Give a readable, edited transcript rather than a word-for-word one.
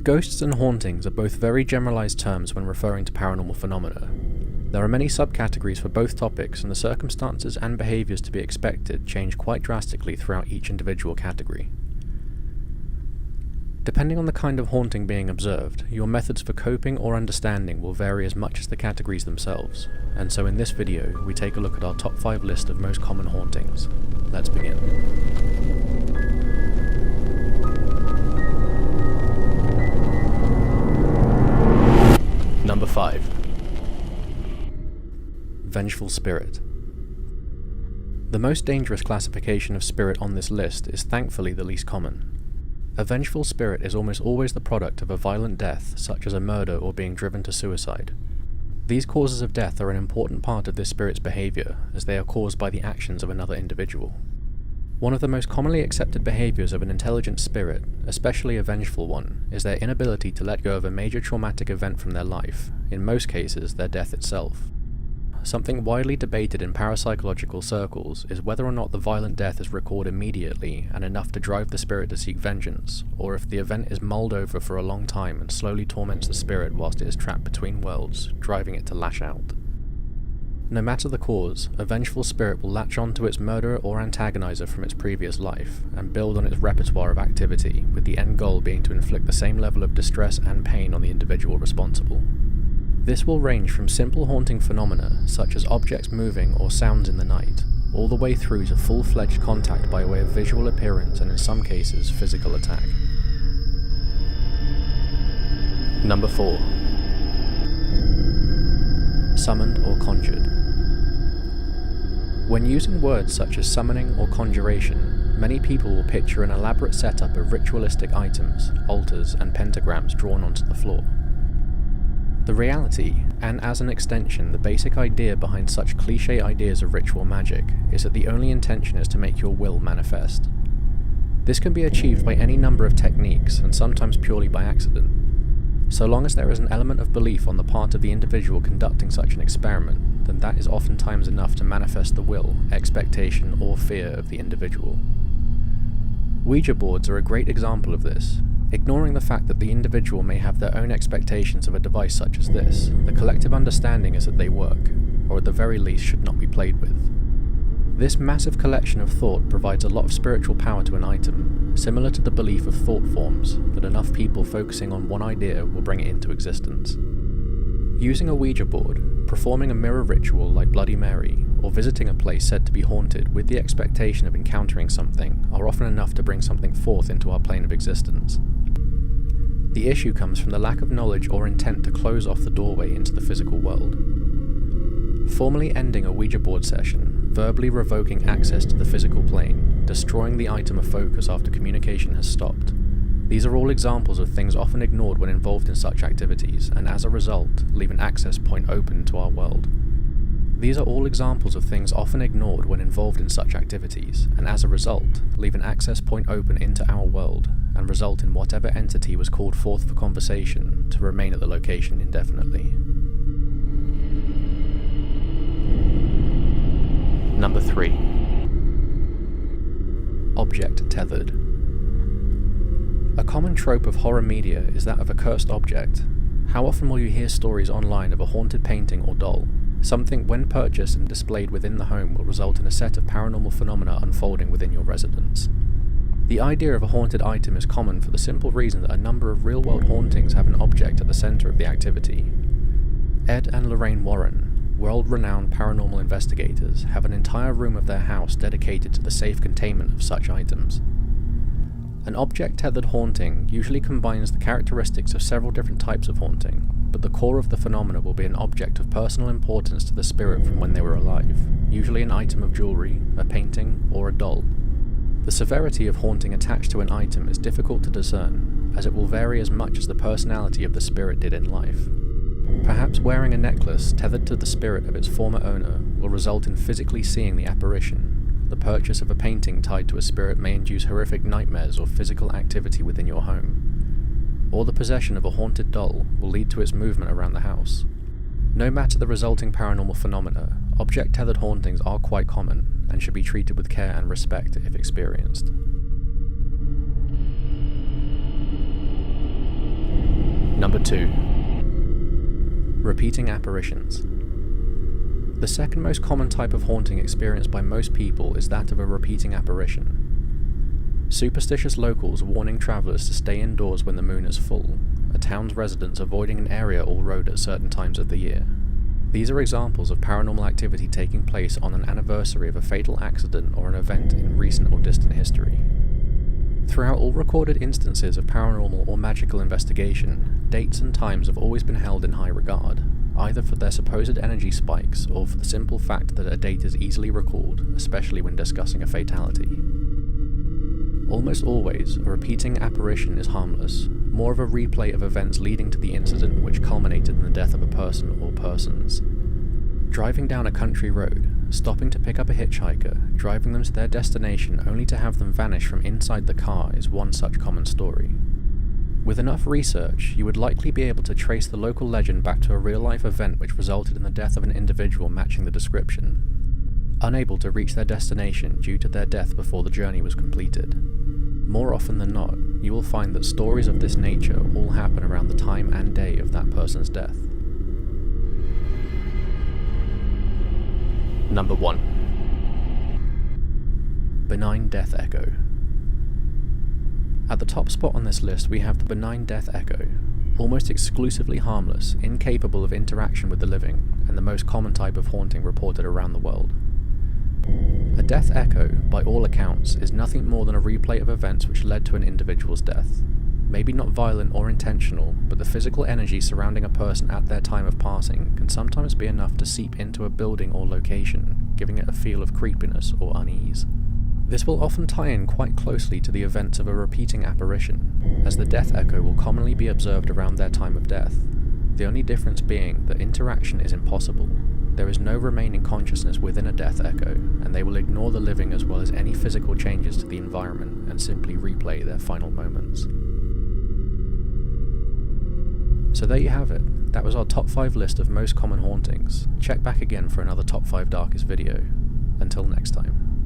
Ghosts and hauntings are both very generalised terms when referring to paranormal phenomena. There are many subcategories for both topics, and the circumstances and behaviours to be expected change quite drastically throughout each individual category. Depending on the kind of haunting being observed, your methods for coping or understanding will vary as much as the categories themselves, and so in this video we take a look at our top 5 list of most common hauntings. Let's begin. Number 5. Vengeful Spirit. The most dangerous classification of spirit on this list is thankfully the least common. A vengeful spirit is almost always the product of a violent death, such as a murder or being driven to suicide. These causes of death are an important part of this spirit's behaviour, as they are caused by the actions of another individual. One of the most commonly accepted behaviours of an intelligent spirit, especially a vengeful one, is their inability to let go of a major traumatic event from their life, in most cases their death itself. Something widely debated in parapsychological circles is whether or not the violent death is recorded immediately and enough to drive the spirit to seek vengeance, or if the event is mulled over for a long time and slowly torments the spirit whilst it is trapped between worlds, driving it to lash out. No matter the cause, a vengeful spirit will latch on to its murderer or antagonizer from its previous life, and build on its repertoire of activity, with the end goal being to inflict the same level of distress and pain on the individual responsible. This will range from simple haunting phenomena, such as objects moving or sounds in the night, all the way through to full-fledged contact by way of visual appearance and in some cases physical attack. Number 4. Summoned or Conjured. When using words such as summoning or conjuration, many people will picture an elaborate setup of ritualistic items, altars and pentagrams drawn onto the floor. The reality, and as an extension the basic idea behind such cliché ideas of ritual magic, is that the only intention is to make your will manifest. This can be achieved by any number of techniques, and sometimes purely by accident. So long as there is an element of belief on the part of the individual conducting such an experiment, then that is oftentimes enough to manifest the will, expectation, or fear of the individual. Ouija boards are a great example of this. Ignoring the fact that the individual may have their own expectations of a device such as this, the collective understanding is that they work, or at the very least should not be played with. This massive collection of thought provides a lot of spiritual power to an item, similar to the belief of thought forms, that enough people focusing on one idea will bring it into existence. Using a Ouija board, performing a mirror ritual like Bloody Mary, or visiting a place said to be haunted with the expectation of encountering something are often enough to bring something forth into our plane of existence. The issue comes from the lack of knowledge or intent to close off the doorway into the physical world. Formally ending a Ouija board session, verbally revoking access to the physical plane, destroying the item of focus after communication has stopped. These are all examples of things often ignored when involved in such activities, and as a result, leave an access point open to our world. These are all examples of things often ignored when involved in such activities, and as a result, leave an access point open into our world, and result in whatever entity was called forth for conversation to remain at the location indefinitely. Number 3. Object Tethered. A common trope of horror media is that of a cursed object. How often will you hear stories online of a haunted painting or doll? Something, when purchased and displayed within the home, will result in a set of paranormal phenomena unfolding within your residence. The idea of a haunted item is common for the simple reason that a number of real-world hauntings have an object at the centre of the activity. Ed and Lorraine Warren, world-renowned paranormal investigators, have an entire room of their house dedicated to the safe containment of such items. An object-tethered haunting usually combines the characteristics of several different types of haunting, but the core of the phenomena will be an object of personal importance to the spirit from when they were alive, usually an item of jewellery, a painting, or a doll. The severity of haunting attached to an item is difficult to discern, as it will vary as much as the personality of the spirit did in life. Perhaps wearing a necklace tethered to the spirit of its former owner will result in physically seeing the apparition. The purchase of a painting tied to a spirit may induce horrific nightmares or physical activity within your home. Or the possession of a haunted doll will lead to its movement around the house. No matter the resulting paranormal phenomena, object-tethered hauntings are quite common and should be treated with care and respect if experienced. Number 2. Repeating apparitions. The second most common type of haunting experienced by most people is that of a repeating apparition. Superstitious locals warning travellers to stay indoors when the moon is full, a town's residents avoiding an area or road at certain times of the year. These are examples of paranormal activity taking place on an anniversary of a fatal accident or an event in recent or distant history. Throughout all recorded instances of paranormal or magical investigation, dates and times have always been held in high regard, either for their supposed energy spikes or for the simple fact that a date is easily recalled, especially when discussing a fatality. Almost always, a repeating apparition is harmless, more of a replay of events leading to the incident which culminated in the death of a person or persons. Driving down a country road, stopping to pick up a hitchhiker, driving them to their destination only to have them vanish from inside the car is one such common story. With enough research, you would likely be able to trace the local legend back to a real-life event which resulted in the death of an individual matching the description, unable to reach their destination due to their death before the journey was completed. More often than not, you will find that stories of this nature all happen around the time and day of that person's death. Number 1. Benign death echo. At the top spot on this list we have the benign death echo, almost exclusively harmless, incapable of interaction with the living, and the most common type of haunting reported around the world. A death echo, by all accounts, is nothing more than a replay of events which led to an individual's death. Maybe not violent or intentional, but the physical energy surrounding a person at their time of passing can sometimes be enough to seep into a building or location, giving it a feel of creepiness or unease. This will often tie in quite closely to the events of a repeating apparition, as the death echo will commonly be observed around their time of death, the only difference being that interaction is impossible. There is no remaining consciousness within a death echo, and they will ignore the living as well as any physical changes to the environment and simply replay their final moments. So there you have it. That was our top 5 list of most common hauntings. Check back again for another top 5 darkest video. Until next time.